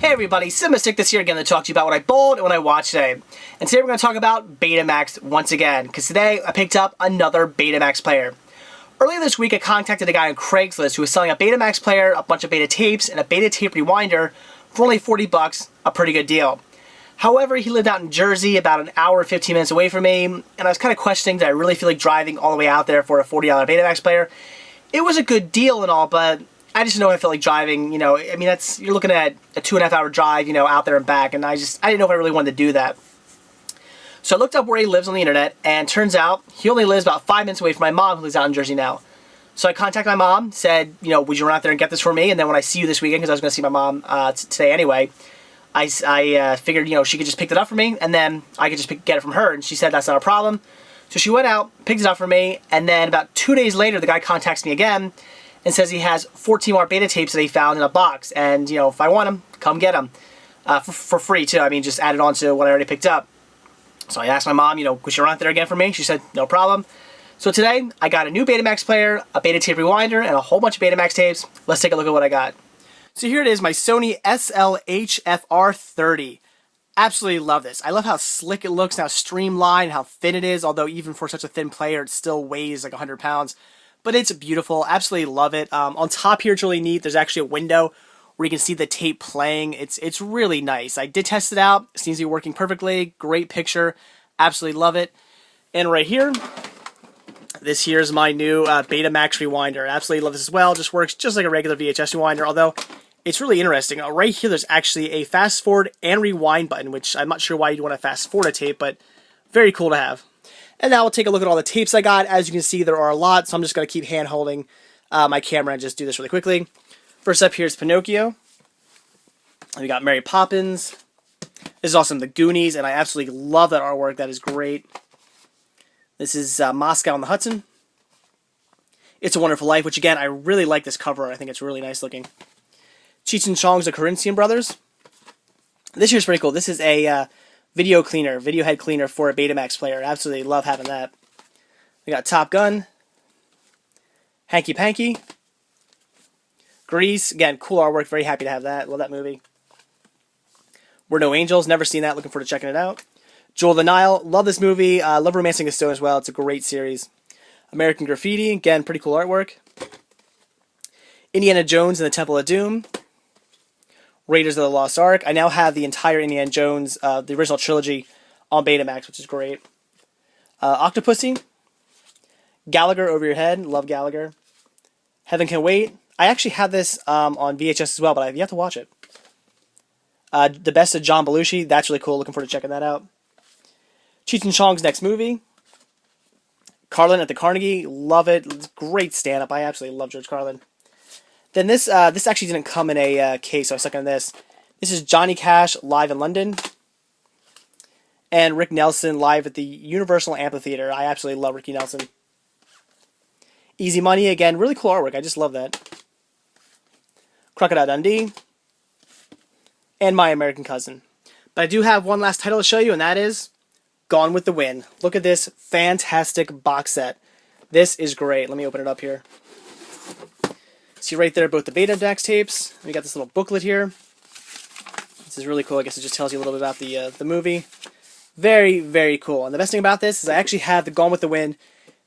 Hey everybody, Simistic this here again to talk to you about what I bought and what I watched today. And today we're going to talk about Betamax once again, because today I picked up another Betamax player. Earlier this week I contacted a guy on Craigslist who was selling a Betamax player, a bunch of beta tapes, and a beta tape rewinder for only 40 bucks, a pretty good deal. However, he lived out in Jersey, about an hour and 15 minutes away from me, and I was kind of questioning, did I really feel like driving all the way out there for a $40 Betamax player? It was a good deal and all, but I just know I felt like driving, you know, I mean, you're looking at a 2.5 hour drive, you know, out there and back, and I didn't know if I really wanted to do that. So I looked up where he lives on the internet, and turns out he only lives about 5 minutes away from my mom, who lives out in Jersey now. So I contacted my mom, said, you know, would you run out there and get this for me? And then when I see you this weekend, because I was going to see my mom today anyway, I figured, you know, she could just pick it up for me, and then I could just get it from her, and she said that's not a problem. So she went out, picked it up for me, and then about 2 days later, the guy contacts me again, and says he has 14 more beta tapes that he found in a box, and you know, if I want them, come get them for free too. I mean, just add it on to what I already picked up. So I asked my mom, you know, could she run out there again for me? She said no problem. So today I got a new Betamax player, a beta tape rewinder, and a whole bunch of Betamax tapes. Let's take a look at what I got. So here it is, my Sony SL-HFR30. Absolutely love this. I love how slick it looks, how streamlined, how thin it is. Although even for such a thin player, it still weighs like 100 pounds. But it's beautiful. Absolutely love it. On top here, it's really neat. There's actually a window where you can see the tape playing. It's really nice. I did test it out. It seems to be working perfectly. Great picture. Absolutely love it. And right here, this here is my new Betamax Rewinder. Absolutely love this as well. Just works just like a regular VHS rewinder, although it's really interesting. Right here, there's actually a fast forward and rewind button, which I'm not sure why you'd want to fast forward a tape, but very cool to have. And now we'll take a look at all the tapes I got. As you can see, there are a lot, so I'm just going to keep hand-holding my camera and just do this really quickly. First up here is Pinocchio. We got Mary Poppins. This is awesome, The Goonies, and I absolutely love that artwork. That is great. This is Moscow on the Hudson. It's a Wonderful Life, which again, I really like this cover. I think it's really nice looking. Cheech and Chong's The Corinthian Brothers. This here's pretty cool. This is a video head cleaner for a Betamax player. Absolutely love having that. We got Top Gun, Hanky Panky, Grease. Again, cool artwork. Very happy to have that. Love that movie. We're No Angels. Never seen that. Looking forward to checking it out. Jewel of the Nile. Love this movie. Love Romancing the Stone as well. It's a great series. American Graffiti. Again, pretty cool artwork. Indiana Jones and the Temple of Doom. Raiders of the Lost Ark. I now have the entire Indiana Jones, the original trilogy, on Betamax, which is great. Octopussy. Gallagher Over Your Head. Love Gallagher. Heaven Can Wait. I actually have this on VHS as well, but I have yet to watch it. The Best of John Belushi. That's really cool. Looking forward to checking that out. Cheech and Chong's Next Movie. Carlin at the Carnegie. Love it. It's great stand-up. I absolutely love George Carlin. Then this actually didn't come in a case, so I stuck in this. This is Johnny Cash live in London. And Rick Nelson live at the Universal Amphitheater. I absolutely love Ricky Nelson. Easy Money, again, really cool artwork. I just love that. Crocodile Dundee. And My American Cousin. But I do have one last title to show you, and that is Gone with the Wind. Look at this fantastic box set. This is great. Let me open it up here. See right there, both the Betamax tapes. We got this little booklet here. This is really cool. I guess it just tells you a little bit about the movie. Very, very cool. And the best thing about this is I actually have the Gone with the Wind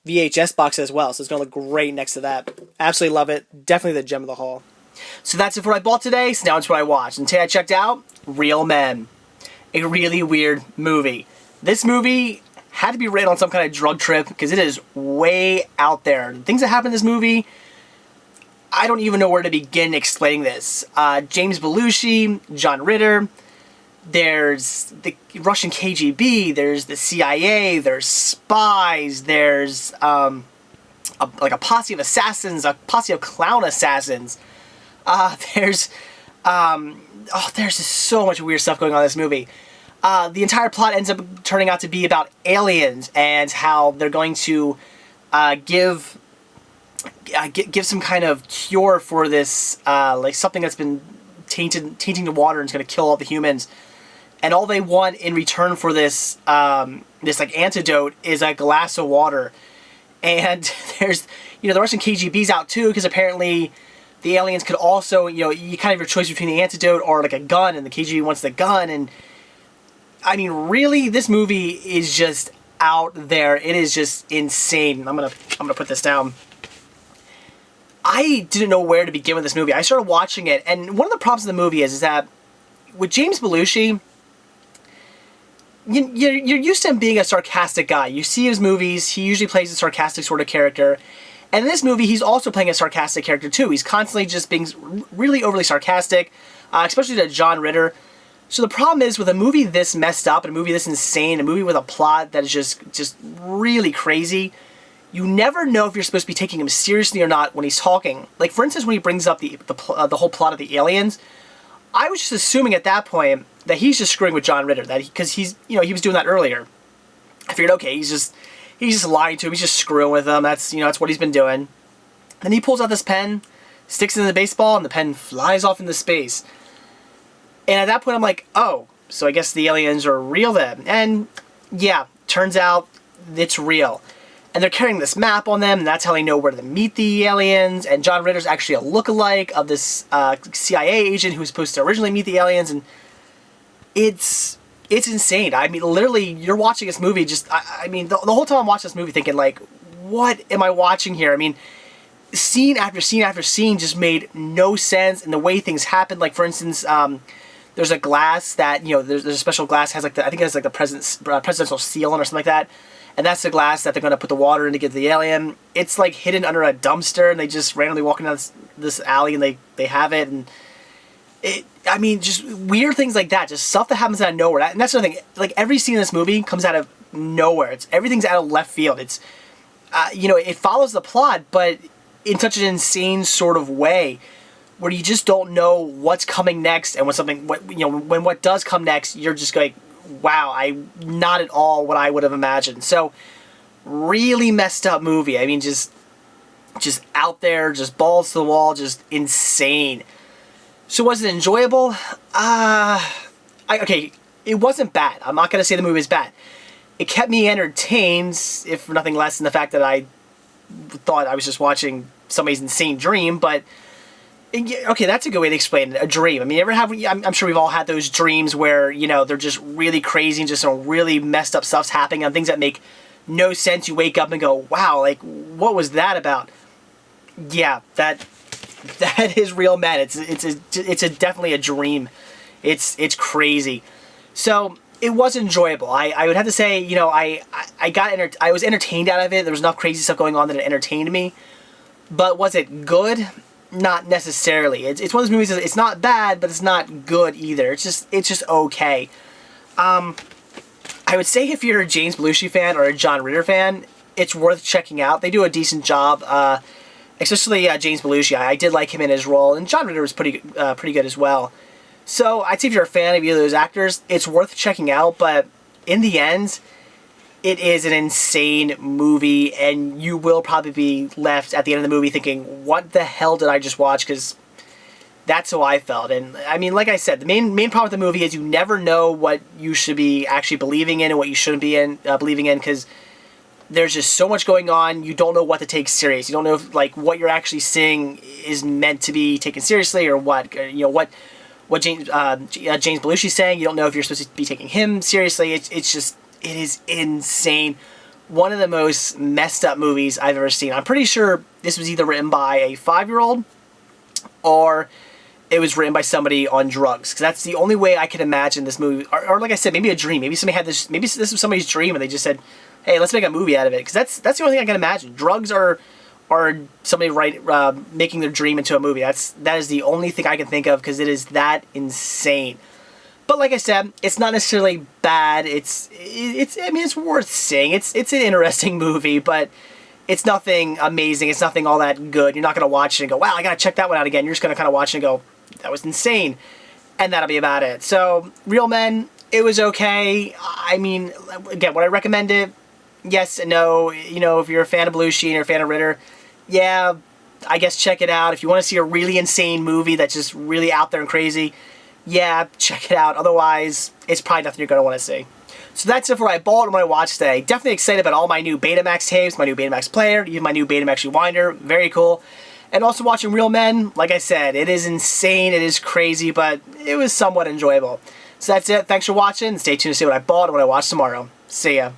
VHS box as well, so it's going to look great next to that. Absolutely love it. Definitely the gem of the haul. So that's it for what I bought today. So now it's what I watched. And today I checked out Real Men. A really weird movie. This movie had to be rated on some kind of drug trip because it is way out there. The things that happen in this movie, I don't even know where to begin explaining this. James Belushi, John Ritter, there's the Russian KGB, there's the CIA, there's spies, there's like a posse of assassins, a posse of clown assassins. There's just so much weird stuff going on in this movie. The entire plot ends up turning out to be about aliens and how they're going to give some kind of cure for this, like something that's been tainting the water and it's going to kill all the humans. And all they want in return for this, this like antidote is a glass of water. And there's, you know, the Russian KGB's out too, because apparently the aliens could also, you kind of have your choice between the antidote or like a gun, and the KGB wants the gun. And I mean, really, this movie is just out there. It is just insane. I'm gonna put this down. I didn't know where to begin with this movie. I started watching it, and one of the problems of the movie is that with James Belushi, you're used to him being a sarcastic guy. You see his movies, he usually plays a sarcastic sort of character. And in this movie, he's also playing a sarcastic character too. He's constantly just being really overly sarcastic, especially to John Ritter. So the problem is, with a movie this messed up, and a movie this insane, a movie with a plot that is just really crazy, you never know if you're supposed to be taking him seriously or not when he's talking. Like, for instance, when he brings up the whole plot of the aliens, I was just assuming at that point that he's just screwing with John Ritter, because he was doing that earlier. I figured, okay, he's just lying to him, he's just screwing with him. That's what he's been doing. Then he pulls out this pen, sticks it in the baseball, and the pen flies off into space. And at that point, I'm like, oh, so I guess the aliens are real then. And yeah, turns out it's real. And they're carrying this map on them, and that's how they know where to meet the aliens. And John Ritter's actually a lookalike of this CIA agent who was supposed to originally meet the aliens. And it's insane. I mean, literally, you're watching this movie I mean, the whole time I'm watching this movie thinking, like, what am I watching here? I mean, scene after scene after scene just made no sense, and the way things happened. Like, for instance, there's a glass that, there's a special glass, has like I think it has like the presidential seal on or something like that. And that's the glass that they're going to put the water in to get the alien. It's like hidden under a dumpster, and they just randomly walking down this alley, and they have it. And I mean, just weird things like that. Just stuff that happens out of nowhere. And that's the thing. Like, every scene in this movie comes out of nowhere. Everything's out of left field. It's, it follows the plot, but in such an insane sort of way, where you just don't know what's coming next, and when what does come next, you're just like, wow, not at all what I would have imagined. So, really messed up movie. I mean, just out there, just balls to the wall, just insane. So was it enjoyable? Okay, it wasn't bad. I'm not going to say the movie is bad. It kept me entertained, if for nothing less than the fact that I thought I was just watching somebody's insane dream, but okay, that's a good way to explain it. A dream. I mean, I'm sure we've all had those dreams where, they're just really crazy and just some really messed up stuff's happening and things that make no sense. You wake up and go, wow, like, what was that about? Yeah, that is real, man. It's definitely a dream. It's crazy. So it was enjoyable. I would have to say, I was entertained out of it. There was enough crazy stuff going on that it entertained me. But was it good? Not necessarily. It's one of those movies that it's not bad, but it's not good either. It's just okay. I would say if you're a James Belushi fan or a John Ritter fan, it's worth checking out. They do a decent job, especially James Belushi. I did like him in his role, and John Ritter was pretty good as well. So I'd say if you're a fan of either of those actors, it's worth checking out. But in the end, it is an insane movie, and you will probably be left at the end of the movie thinking, what the hell did I just watch? Because that's how I felt. And I mean, like I said, the main problem with the movie is you never know what you should be actually believing in and what you shouldn't be believing in, because there's just so much going on. You don't know what to take serious. You don't know if, like, what you're actually seeing is meant to be taken seriously, or what James Belushi's saying. You don't know if you're supposed to be taking him seriously. It is insane. One of the most messed up movies I've ever seen. I'm pretty sure this was either written by a 5-year-old or it was written by somebody on drugs. Because that's the only way I can imagine this movie. Or like I said, maybe a dream. Maybe somebody had this. Maybe this was somebody's dream and they just said, hey, let's make a movie out of it. Because that's the only thing I can imagine. Drugs are somebody making their dream into a movie. That is the only thing I can think of, because it is that insane. But like I said, it's not necessarily bad. I mean, it's worth seeing. It's an interesting movie, but it's nothing amazing. It's nothing all that good. You're not going to watch it and go, wow, I got to check that one out again. You're just going to kind of watch it and go, that was insane. And that'll be about it. So, Real Men, it was okay. I mean, again, would I recommend it? Yes and no. If you're a fan of Belushi and you're a fan of Ritter, yeah, I guess check it out. If you want to see a really insane movie that's just really out there and crazy, yeah, check it out. Otherwise, it's probably nothing you're going to want to see. So that's it for what I bought and what I watched today. Definitely excited about all my new Betamax tapes, my new Betamax player, even my new Betamax Rewinder. Very cool. And also watching Real Men, like I said, it is insane, it is crazy, but it was somewhat enjoyable. So that's it. Thanks for watching. Stay tuned to see what I bought and what I watch tomorrow. See ya.